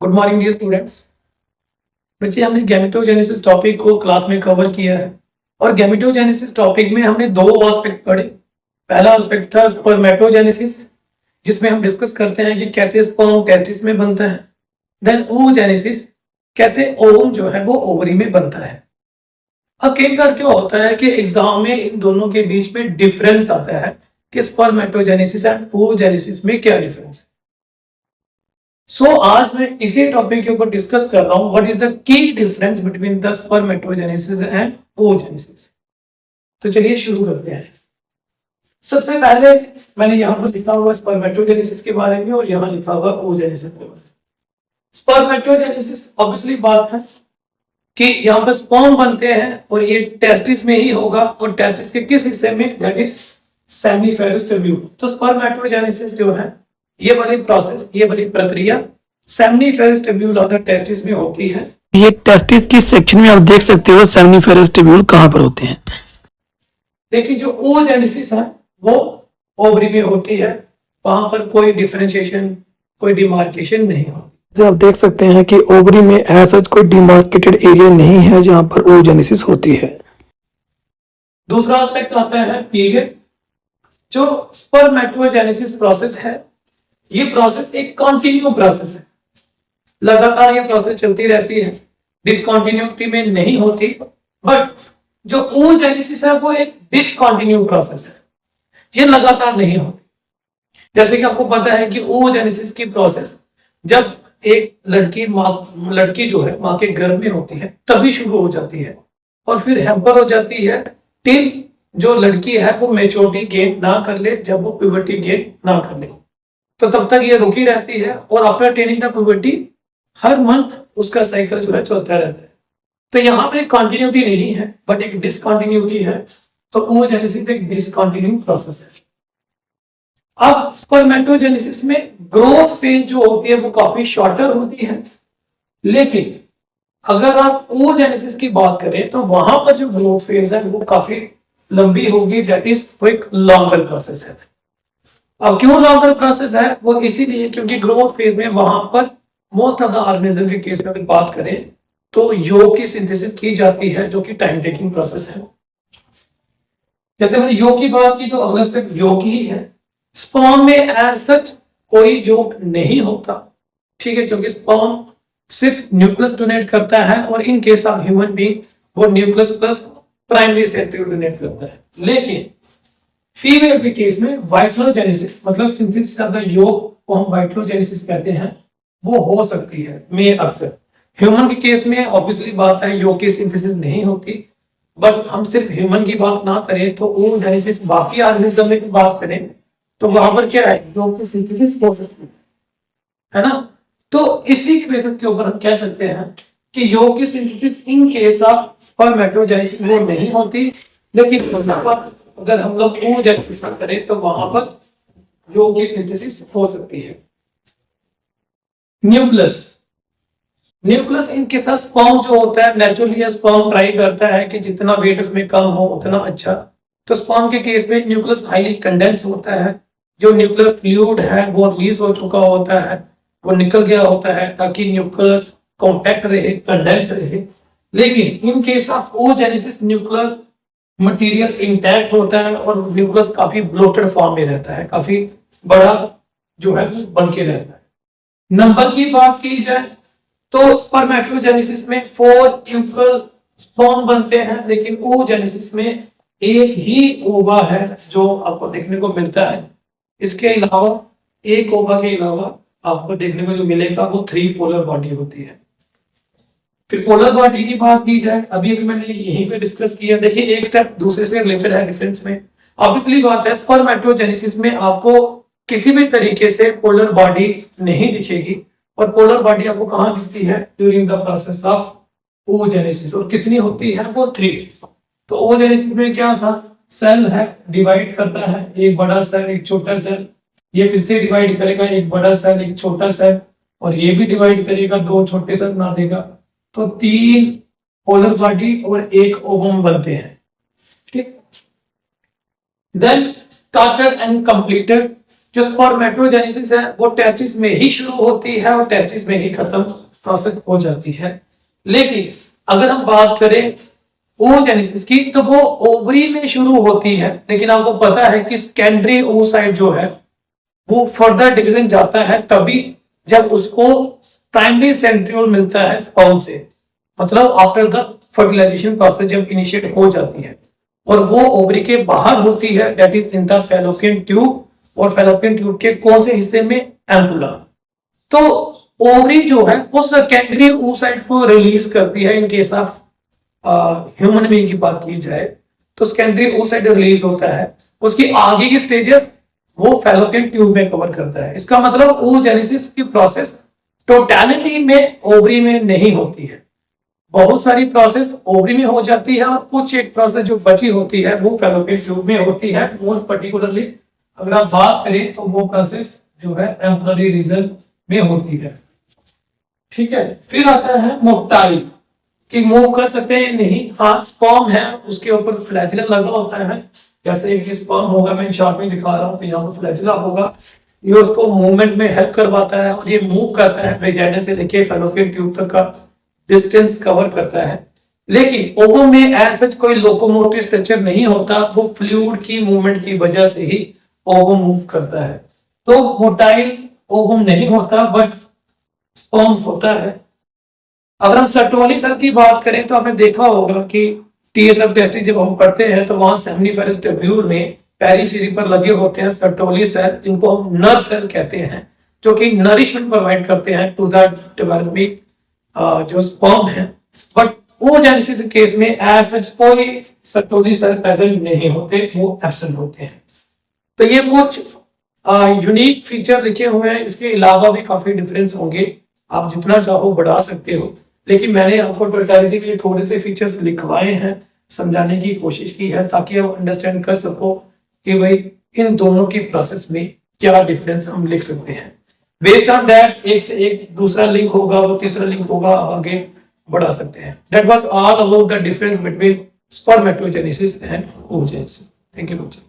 Good morning dear students. बच्चे हमने gametogenesis topic को क्लास में कवर किया है और गैमेटोजेनेसिस टॉपिक में हमने दो एस्पेक्ट पढ़े। पहला एस्पेक्ट था स्पर्मेटोजेनेसिस, जिसमें हम डिस्कस करते हैं कि कैसे स्पर्म टेस्टिस में बनता है। देन oogenesis, कैसे ओवम जो है वो ओवरी में बनता है। अब कई बार क्या होता है कि एग्जाम में इन दोनों के बीच में डिफरेंस आता है कि स्पर्मेटोजेनेसिस एंड oogenesis में क्या डिफरेंस है। आज मैं इसी टॉपिक के ऊपर डिस्कस कर रहा हूं, what is the key difference between the spermatogenesis and oogenesis। तो चलिए शुरू करते हैं। सबसे पहले मैंने यहां पर लिखा हुआ स्पर्मेटोजेनेसिस के बारे में और यहां लिखा हुआ oogenesis के बारे में। स्पर्मेटोजेनेसिस ऑब्वियसली बात है कि यहां पर स्पर्म बनते हैं और ये टेस्टिस में ही होगा, और टेस्टिस के किस हिस्से में, दैट इज सेमिनिफेरस ट्यूब्यूल। तो स्पर्मेटोजेनेसिस जो है ये वाली प्रोसेस, ये वाली प्रक्रिया seminiferous tubule of the testis में होती है। ये टेस्टिस की सेक्शन में आप देख सकते हो सेमिनिफेरस ट्यूब्यूल कहां पर होते हैं। देखिए जो oogenesis है वो ओवरी में होती है, वहां पर कोई डिफरेंशिएशन, कोई डिमार्केशन नहीं होती। जैसे आप देख सकते हैं कि ओवरी में ऐसा कोई डिमार्केटेड एरिया नहीं है जहां पर oogenesis होती है। दूसरा एस्पेक्ट आता है पीरियड। जो स्पर्मेटोजेनेसिस प्रोसेस है ये प्रोसेस एक कॉन्टिन्यू प्रोसेस है, लगातार ये प्रोसेस चलती रहती है, डिसकंटिन्यूटी में नहीं होती। बट जो oogenesis है वो एक डिसकंटिन्यू प्रोसेस है, ये लगातार नहीं होती। जैसे कि आपको पता है कि oogenesis की प्रोसेस जब एक लड़की जो है माँ के गर्भ में होती है तभी शुरू हो जाती है और फिर हैम्पर हो जाती है टिल जो लड़की है वो मैच्योरिटी गेन ना कर ले, जब वो प्यूबर्टी गेन ना कर ले तो तब तक ये रुकी रहती है। और after attaining the puberty her month उसका साइकिल जो है चलता रहता है। तो यहाँ पे कंटिन्यूटी नहीं है बट एक डिसकंटिन्यूटी है। तो oogenesis एक डिसकंटिन्यू प्रोसेस है। अब स्पर्मेटोजेनेसिस में ग्रोथ फेज जो होती है वो काफी शॉर्टर होती है, लेकिन अगर आप oogenesis की बात करें तो वहां पर जो ग्रोथ फेज है वो काफी लंबी होगी, दैट इज एक लॉन्गर प्रोसेस है। अब क्यों लॉन्गर प्रोसेस है वो इसीलिए क्योंकि ग्रोथ फेज में वहां पर मोस्ट ऑफ द ऑर्गेनिज्म के केस में अगर बात करें तो योग की सिंथेसिस की जाती है, जो कि टाइम टेकिंग प्रोसेस है। जैसे मैंने योग की बात की तो अगला स्टेप योग ही है। स्पर्म में एज सच कोई योग नहीं होता, ठीक है, क्योंकि स्पर्म सिर्फ न्यूक्लियस डोनेट करता है और in case of human being वो nucleus plus primary centriole donate करता है। लेकिन फीमेल के केस में वाइटलोजेनेसिस मतलब सिंथेसिस ऑफ द योग को हम वाइटलोजेनेसिस कहते हैं, वो हो सकती है में अक्सर। ह्यूमन के केस में ऑब्वियसली बात है योग की सिंथेसिस नहीं होती, बट हम सिर्फ ह्यूमन की बात ना करें तो oogenesis बाकी ऑर्गेनिज्म में की बात करें तो वहां पर क्या है, योग की सिंथेसिस हो सकती है ना। तो इसी के बेसिस के ऊपर हम कह सकते हैं कि योग की synthesis in case of spermatogenesis वो नहीं होती, लेकिन अगर हम लोग oogenesis करें तो वहां पर योग की सिंथेसिस हो सकती है। न्यूक्लियस इनके साथ स्पर्म जो होता है नेचुरली स्पर्म ट्राई करता है कि जितना वेट उसमें कम हो उतना अच्छा। तो स्पर्म के केस में न्यूक्लियस हाईली कंडेंस होता है, जो न्यूक्लियर फ्लूइड है वो रिलीज हो चुका होता है, वो निकल गया होता है ताकि न्यूक्लियस कॉम्पैक्ट रहे, कंडेंस रहे। लेकिन इन case of oogenesis nuclear material intact होता है और न्यूक्लियस काफी ब्लोटेड फॉर्म में रहता है, काफी बड़ा जो है बन के रहता है। नंबर की बात की जाए तो स्पर्मेटोजेनेसिस में 4 न्यूक्लियल स्पर्म बनते हैं, लेकिन oogenesis में एक ही ओवा है जो आपको देखने को मिलता है। इसके अलावा एक ओवा के अलावा आपको देखने को जो मिलेगा वो 3 पोलर बॉडी होती है। फिर पोलर बॉडी की बात की जाए, अभी मैंने यहीं पे डिस्कस किया। देखिए एक स्टेप दूसरे से रिलेटेड है डिफरेंस में। ऑब्वियसली बात है स्पर्मेटोजेनेसिस में आपको किसी भी तरीके से पोलर बॉडी नहीं दिखेगी, और पोलर बॉडी आपको कहां दिखती है, during the process of oogenesis। और कितनी होती है वो 3। तो oogenesis में क्या था, सेल है डिवाइड करता है, एक बड़ा सेल एक छोटा सेल, ये फिर से डिवाइड करेगा, एक बड़ा सेल एक छोटा सेल, और ये भी डिवाइड करेगा, 2 छोटे सेल बना देगा। तो 3 पोलर बॉडी और एक ओवम बनते हैं, ठीक। देन स्टार्टेड एंड कंप्लीटेड जो स्पर्मेटोजेनेसिस है वो टेस्टिस में ही शुरू होती है और टेस्टिस में ही खत्म प्रोसेस हो जाती है। लेकिन अगर हम बात करें oogenesis की, तो वो ओवरी में शुरू होती है, लेकिन आपको पता है कि सेकेंडरी oocyte जो है वो फर्दर डिवीजन जाता है तभी जब उसको प्राइमरी सेंट्रियोल मिलता है स्पर्म से, मतलब आफ्टर द फर्टिलाइजेशन प्रोसेस जब इनिशिएट हो जाती है, और वो ओवरी के बाहर होती है, that is in the fallopian tube. और फैलोपियन ट्यूब के कौन से हिस्से में? एम्पुला। तो ओवरी जो है वो सेकेंडरी oocyte को रिलीज करती है। इन केस ऑफ ह्यूमन बीइंग की बात की जाए तो सेकेंडरी oocyte रिलीज होता है, उसकी आगे की स्टेजेस वो फैलोपियन ट्यूब में कवर करता है। इसका मतलब oogenesis की प्रोसेस टोटलिटी में ओवरी में नहीं होती है, बहुत सारी प्रोसेस ओवरी में हो जाती है और कुछ एक प्रोसेस जो बची होती है वो फैलोपियन ट्यूब में होती है। मोस्ट पर्टिकुलरली अगर आप बात करें तो वो प्रोसेस जो है एम्पुलरी रीजन में होती है। ठीक है, फिर आता है मोटाइल कि मूव कर सकते हैं नहीं। हाँ, स्पर्म है उसके ऊपर फ्लैजिला लगा होता है, जैसे ये स्पर्म होगा, मैं शॉर्ट में दिखा रहा हूँ, तो यहाँ पर फ्लैजिला होगा, ये उसको मूवमेंट में हेल्प करवाता है और ये मूव करता है वेजाइना से लेके फैलोपियन ट्यूब तक का डिस्टेंस कवर करता है। लेकिन ओवम में एज सच कोई लोकोमोटिव स्ट्रक्चर नहीं होता, वो फ्लूइड की मूवमेंट की वजह से ही ओवम मूव करता है। तो मोटाइल ओवम नहीं होता बट स्पर्म होता है। अगर हम सर्टोली सेल की बात करें तो आपने देखा होगा कि टीएसएफ टेस्टिंग जब हम करते हैं तो वहां सेमिनिफेरस ट्यूब्यूल में पेरिफेरी पर लगे होते हैं सर्टोली सेल, जिनको हम नर सेल कहते हैं, जो कि नरिशमेंट प्रोवाइड करते हैं टू द डेवलपिंग जो स्पर्म है। बट oogenesis केस में एज सच कोई सर्टोली सेल प्रेजेंट नहीं होते, वो एब्सेंट होते हैं। तो ये कुछ यूनिक फीचर लिखे हुए हैं, इसके अलावा भी काफी डिफरेंस होंगे, आप जितना चाहो बढ़ा सकते हो, लेकिन मैंने आपको टोटलिटी के लिए थोड़े से फीचर्स लिखवाए हैं, समझाने की कोशिश की है ताकि आप अंडरस्टैंड कर सको कि भाई इन दोनों की प्रोसेस में क्या डिफरेंस हम लिख सकते हैं। बेस्ड ऑन दैट एक से एक दूसरा लिंक होगा, वो तीसरा लिंक होगा, आप आगे बढ़ा सकते हैं। That was all about the difference between spermatogenesis and oogenesis। Thank you बच्चे।